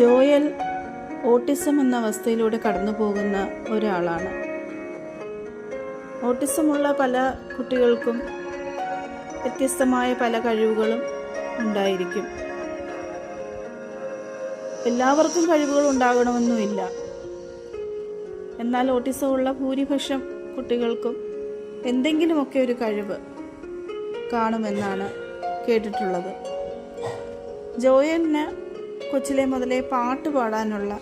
Joel autism എന്ന അവസ്ഥയിലൂടെ കടന്നു പോകുന്ന ഒരാളാണ്. ഓട്ടിസമുള്ള പല കുട്ടികൾക്കും വ്യത്യസ്തമായ പല കഴിവുകളും ഉണ്ടായിരിക്കും. എല്ലാവർക്കും കഴിവുകൾ ഉണ്ടാകണമെന്നുമില്ല. എന്നാൽ ഓട്ടിസമുള്ള ഭൂരിപക്ഷം കുട്ടികൾക്കും എന്തെങ്കിലുമൊക്കെ ഒരു കഴിവ് കാണുമെന്നാണ് കേട്ടിട്ടുള്ളത്. ജോയലിന് കൊച്ചിലെ മുതലേ പാട്ട് പാടാനുള്ള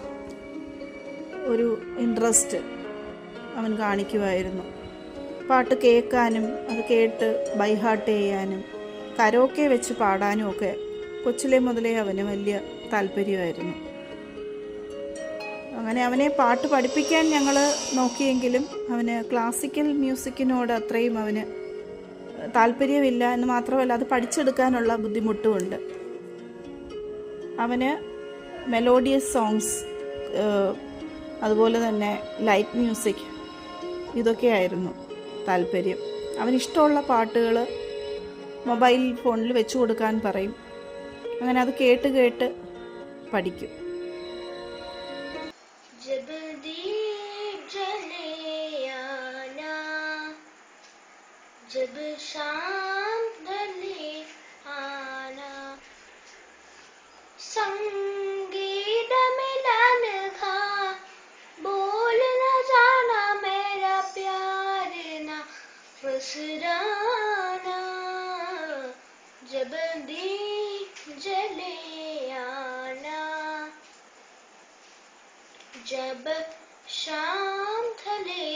ഒരു ഇൻട്രസ്റ്റ് അവൻ കാണിക്കുമായിരുന്നു. പാട്ട് കേൾക്കാനും അത് കേട്ട് ബൈഹാർട്ട് ചെയ്യാനും കരോക്കെ വെച്ച് പാടാനും ഒക്കെ കൊച്ചിലെ മുതലേ അവന് വലിയ താല്പര്യമായിരുന്നു. അങ്ങനെ അവനെ പാട്ട് പഠിപ്പിക്കാൻ ഞങ്ങൾ നോക്കിയെങ്കിലും അവന് ക്ലാസിക്കൽ മ്യൂസിക്കിനോട് അത്രയും അവന് താല്പര്യമില്ല എന്ന് മാത്രമല്ല, അത് പഠിച്ചെടുക്കാനുള്ള ബുദ്ധിമുട്ടുമുണ്ട്. അവന് മെലോഡിയസ് സോങ്സ്, അതുപോലെ തന്നെ ലൈറ്റ് മ്യൂസിക്, ഇതൊക്കെയായിരുന്നു താല്പര്യം. അവനിഷ്ടമുള്ള പാട്ടുകൾ മൊബൈൽ ഫോണിൽ വെച്ച് കൊടുക്കാൻ പറയും. അങ്ങനെ അത് കേട്ട് കേട്ട് പഠിക്കും. संगीत मिलन खा बोल न जाना मेरा प्यार ना फसराना जब दीप जले आना जब शाम ढले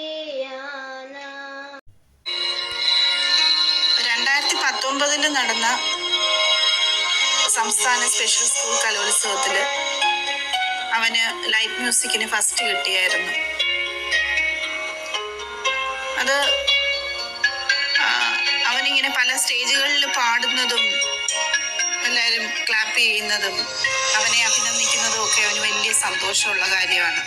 आना. 2019 നടന്ന സംസ്ഥാന സ്പെഷ്യൽ സ്കൂൾ കലോത്സവത്തിൽ അവന് ലൈറ്റ് മ്യൂസിക്കിന് ഫസ്റ്റ് കിട്ടിയായിരുന്നു. അത് അവനിങ്ങനെ പല സ്റ്റേജുകളിൽ പാടുന്നതും എല്ലാവരും ക്ലാപ്പ് ചെയ്യുന്നതും അവനെ അഭിനന്ദിക്കുന്നതും ഒക്കെ അവന് വലിയ സന്തോഷമുള്ള കാര്യമാണ്.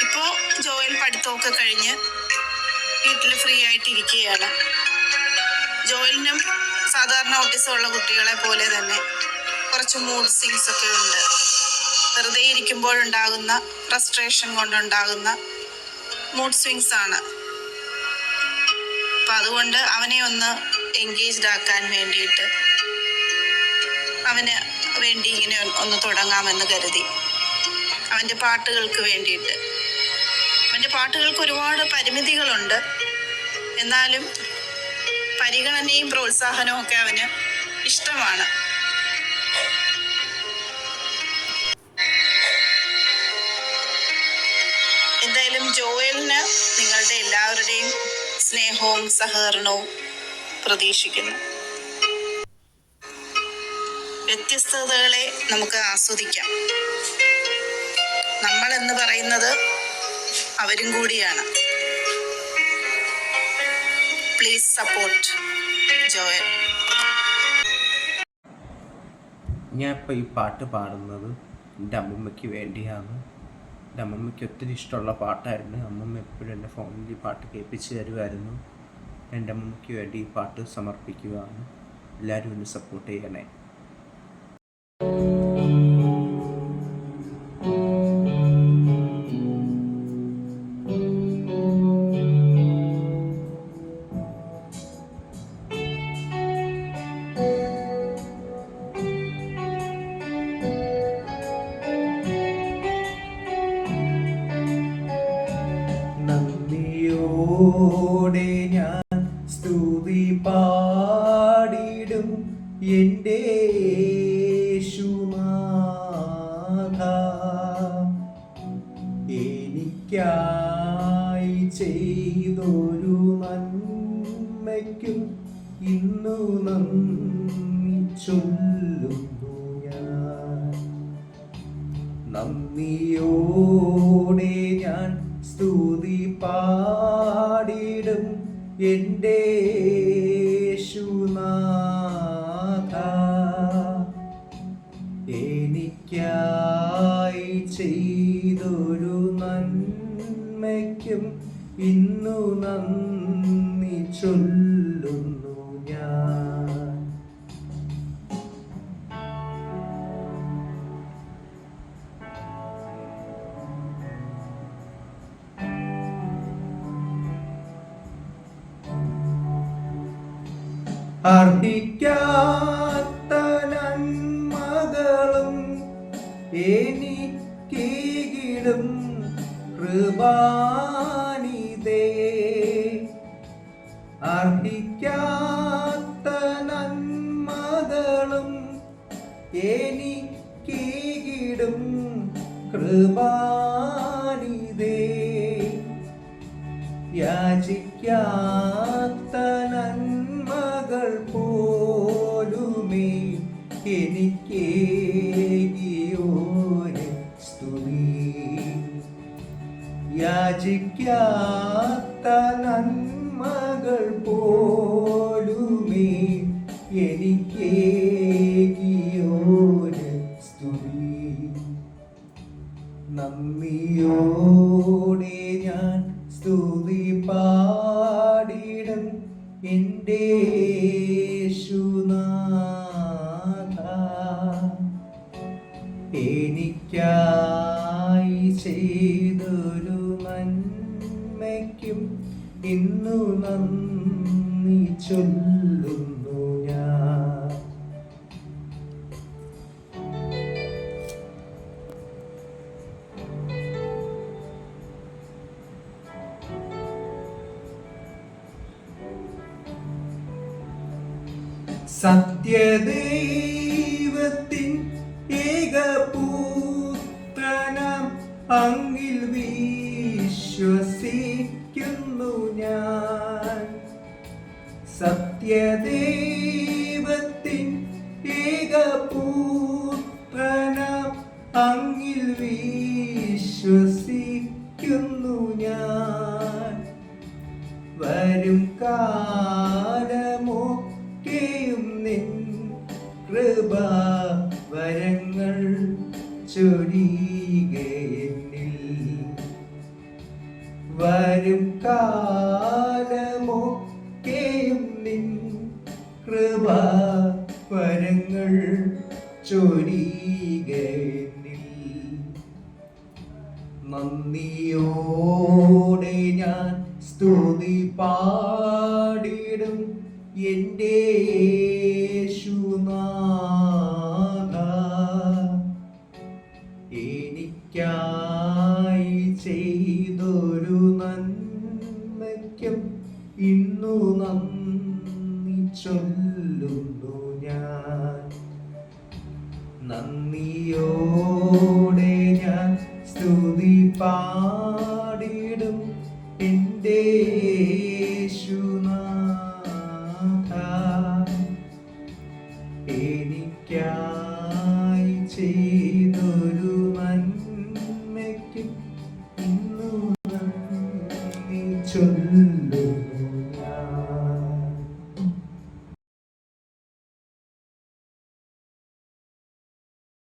ഇപ്പോൾ ജോയൽ പഠിത്തമൊക്കെ കഴിഞ്ഞ് വീട്ടിൽ ഫ്രീ ആയിട്ടിരിക്കുകയാണ്. ജോയലിനും സാധാരണ ഓട്ടിസം ഉള്ള കുട്ടികളെ പോലെ തന്നെ കുറച്ച് മൂഡ് സ്വിങ്സ് ഒക്കെ ഉണ്ട്. വെറുതെ ഇരിക്കുമ്പോഴുണ്ടാകുന്ന ഫ്രസ്ട്രേഷൻ കൊണ്ടുണ്ടാകുന്ന മൂഡ് സ്വിങ്സ് ആണ്. അപ്പം അതുകൊണ്ട് അവനെ ഒന്ന് എൻഗേജ്ഡ് ആക്കാൻ വേണ്ടിയിട്ട് അവന് വേണ്ടി ഇങ്ങനെ ഒന്ന് തുടങ്ങാമെന്ന് കരുതി. അവൻ്റെ പാട്ടുകൾക്ക് വേണ്ടിയിട്ട്. അവൻ്റെ പാട്ടുകൾക്ക് ഒരുപാട് പരിമിതികളുണ്ട്. എന്നാലും പരിഗണനയും പ്രോത്സാഹനവും ഒക്കെ അവന് ഇഷ്ടമാണ്. എന്തായാലും ജോയലിന് നിങ്ങളുടെ എല്ലാവരുടെയും സ്നേഹവും സഹകരണവും പ്രതീക്ഷിക്കുന്നു. വ്യത്യസ്തതകളെ നമുക്ക് ആസ്വദിക്കാം. നമ്മൾ എന്ന് പറയുന്നത് അവരും കൂടിയാണ്. Please support Joel. ഞാൻ ഇപ്പോൾ ഈ പാട്ട് പാടുന്നത് എൻ്റെ അമ്മമ്മയ്ക്ക് വേണ്ടിയാണ്. എൻ്റെ അമ്മമ്മയ്ക്ക് ഒത്തിരി ഇഷ്ടമുള്ള പാട്ടായിരുന്നു. അമ്മമ്മ എപ്പോഴും എൻ്റെ ഫോണിൽ ഈ പാട്ട് കേൾപ്പിച്ച് തരുമായിരുന്നു. എൻ്റെ അമ്മമ്മയ്ക്ക് വേണ്ടി ഈ പാട്ട് സമർപ്പിക്കുകയാണ്. എല്ലാവരും ഒന്ന് സപ്പോർട്ട് ചെയ്യണേ. ോടെ ഞാൻ സ്തുതി പാടിടും എൻ്റെ യേശുനാഥ, എനിക്കായി ചെയ്തൊരു നന്മയ്ക്കും ഇന്നു നന്ദി ചൊല്ലുന്നു ഞാൻ. നന്ദിയോടെ ഞാൻ സ്തുതി പാടിടും എൻ്റെ യേശുനാഥ, എനിക്കായി ചെയ്തൊരു നന്മയ്ക്കും ഇന്നു നന്ദി ചൊല്ലുന്നു ഞാൻ. അർഹിക്കാത്ത നന്മകളും എനിക്കീകിടും കൃപാനിധേ. അർഹിക്കാത്ത നന്മകളും എനിക്കീകിടും കൃപാനിധേ. യാചിക്കാത്ത നന്മകൾ പോലുമേ എനിക്കേകിയോര് സ്തുതി. യാചിക്കാത്ത നന്മകൾ പോലുമേ എനിക്കേകിയോര് സ്തുതി. നന്ദിയോടെ ഞാൻ സ്തുതി പാടിടും എൻ്റെ യേശുനാഥ. എനിക്കായി ചെയ്തൊരു നന്മയ്ക്കും ഇന്നു നന്ദി ചൊല്ലുന്നു ഞാൻ. സത്യദൈവത്തിൻ ഏകപുത്രനാം അങ്ങിൽ വിശ്വസിക്കുന്നു ഞാൻ. സത്യദൈവത്തിൻ ഏകപുത്രനാം അങ്ങിൽ വിശ്വസിക്കുന്നു ഞാൻ. വരും കാലമൊക്കെയും നിൻ കൃപാവരങ്ങൾ ചൊരിയുകയെന്നിൽ. വരും കാലമൊക്കെയും നിൻ കൃപാവരങ്ങൾ ചൊരിയുകയെന്നിൽ. നന്ദിയോടെ ഞാൻ സ്തുതി പാടിടും എൻ്റെ യേശുനാഥ. എനിക്കായി ചെയ്തൊരു നന്മയ്ക്കും ഇന്നു നന്ദി ചൊല്ലുന്നു ഞാൻ. നന്ദിയോടെ ഞാൻ സ്തുതി പാടിടും എൻ്റെ യേശുനാഥ. എനിക്കായി ചെയ്തൊരു നന്മയ്ക്കും ഇന്നു നന്ദി ചൊല്ലുന്നു